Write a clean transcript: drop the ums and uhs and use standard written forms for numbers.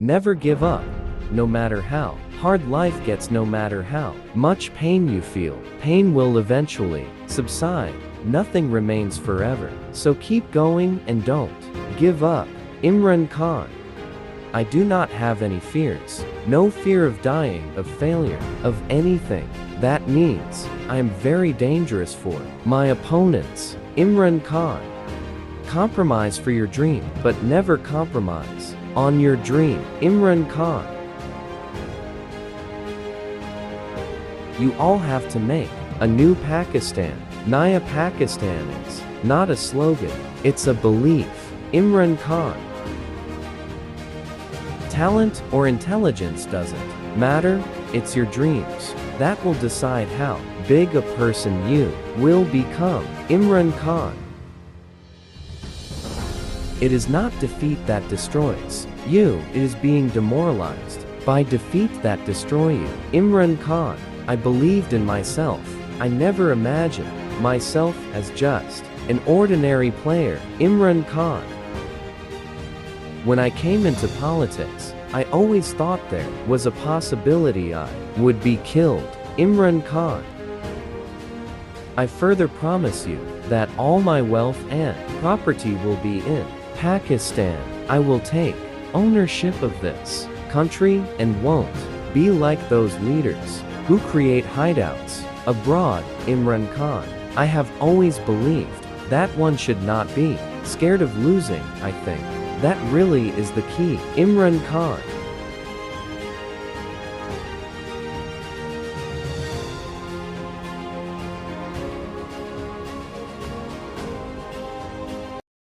Never give up, no matter how hard life gets, no matter how much pain you feel. Pain will eventually subside. Nothing remains forever. So keep going and don't give up. Imran Khan. I do not have any fears. No fear of dying, of failure, of anything. That means I am very dangerous for my opponents. Imran Khan. Compromise for your dream, but never compromise on your dream. Imran Khan. You all have to make a new Pakistan. Naya Pakistan is not a slogan, it's a belief. Imran Khan. Talent or intelligence doesn't matter, it's your dreams that will decide how big a person you will become. Imran Khan. It is not defeat that destroys you, it is being demoralized by defeat that destroy you. Imran Khan. I believed in myself. I never imagined myself as just an ordinary player. Imran Khan. When I came into politics, I always thought there was a possibility I would be killed. Imran Khan. I further promise you that all my wealth and property will be in Pakistan. I will take ownership of this country and won't be like those leaders who create hideouts abroad. Imran Khan. I have always believed that one should not be scared of losing. I think that really is the key. Imran Khan.